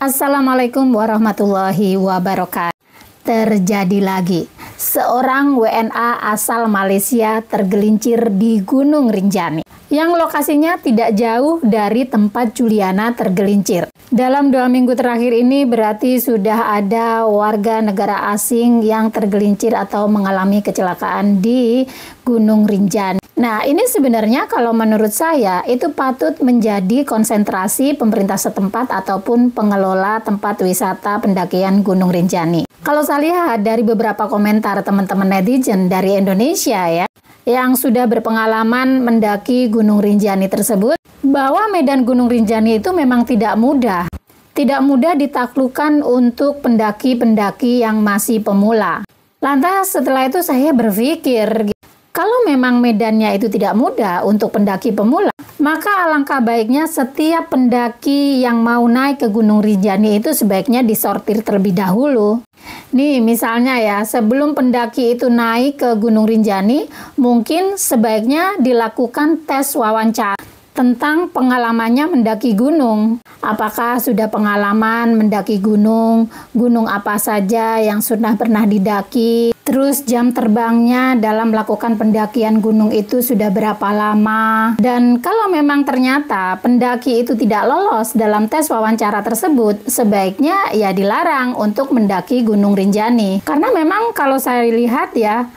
Assalamualaikum warahmatullahi wabarakatuh. Terjadi lagi, seorang WNA asal Malaysia tergelincir di Gunung Rinjani, yang lokasinya tidak jauh dari tempat Juliana tergelincir. Dalam 2 minggu terakhir ini berarti sudah ada warga negara asing yang tergelincir atau mengalami kecelakaan di Gunung Rinjani. Nah, ini sebenarnya kalau menurut saya itu patut menjadi konsentrasi pemerintah setempat ataupun pengelola tempat wisata pendakian Gunung Rinjani. Kalau saya lihat dari beberapa komentar teman-teman netizen dari Indonesia ya, yang sudah berpengalaman mendaki Gunung Rinjani tersebut, bahwa medan Gunung Rinjani itu memang tidak mudah. Tidak mudah ditaklukkan untuk pendaki-pendaki yang masih pemula. Lantas setelah itu saya berpikir, kalau memang medannya itu tidak mudah untuk pendaki pemula, maka alangkah baiknya setiap pendaki yang mau naik ke Gunung Rinjani itu sebaiknya disortir terlebih dahulu. Nih misalnya ya, sebelum pendaki itu naik ke Gunung Rinjani, mungkin sebaiknya dilakukan tes wawancara tentang pengalamannya mendaki gunung. Apakah sudah pengalaman mendaki gunung, gunung apa saja yang sudah pernah didaki, terus jam terbangnya dalam melakukan pendakian gunung itu sudah berapa lama. Dan kalau memang ternyata pendaki itu tidak lolos dalam tes wawancara tersebut, sebaiknya ya dilarang untuk mendaki Gunung Rinjani. Karena memang kalau saya lihat ya,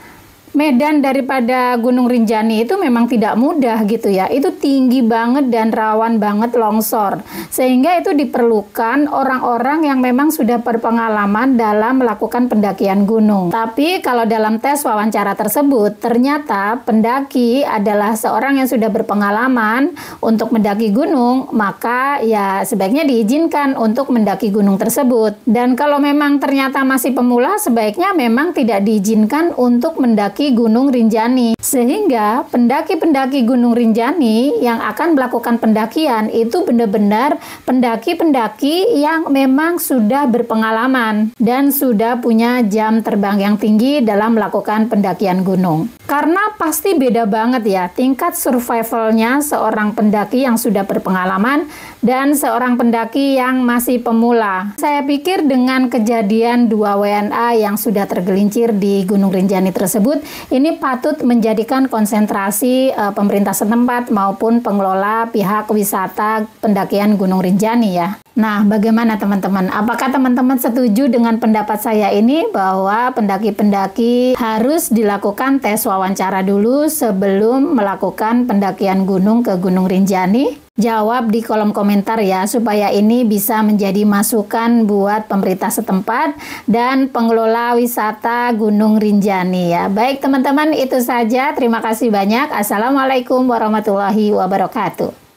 medan daripada Gunung Rinjani itu memang tidak mudah gitu ya. Itu tinggi banget dan rawan banget longsor. Sehingga itu diperlukan orang-orang yang memang sudah berpengalaman dalam melakukan pendakian gunung. Tapi kalau dalam tes wawancara tersebut, ternyata pendaki adalah seorang yang sudah berpengalaman untuk mendaki gunung, maka ya sebaiknya diizinkan untuk mendaki gunung tersebut. Dan kalau memang ternyata masih pemula, sebaiknya memang tidak diizinkan untuk mendaki Gunung Rinjani. Sehingga pendaki-pendaki Gunung Rinjani yang akan melakukan pendakian itu benar-benar pendaki-pendaki yang memang sudah berpengalaman dan sudah punya jam terbang yang tinggi dalam melakukan pendakian gunung. Karena pasti beda banget ya tingkat survivalnya seorang pendaki yang sudah berpengalaman dan seorang pendaki yang masih pemula. Saya pikir dengan kejadian 2 WNA yang sudah tergelincir di Gunung Rinjani tersebut, ini patut menjadikan konsentrasi pemerintah setempat maupun pengelola pihak wisata pendakian Gunung Rinjani ya. Nah, bagaimana teman-teman? Apakah teman-teman setuju dengan pendapat saya ini bahwa pendaki-pendaki harus dilakukan tes wawancara dulu sebelum melakukan pendakian gunung ke Gunung Rinjani? Jawab di kolom komentar ya, supaya ini bisa menjadi masukan buat pemerintah setempat dan pengelola wisata Gunung Rinjani ya. Baik teman-teman, itu saja. Terima kasih banyak. Assalamualaikum warahmatullahi wabarakatuh.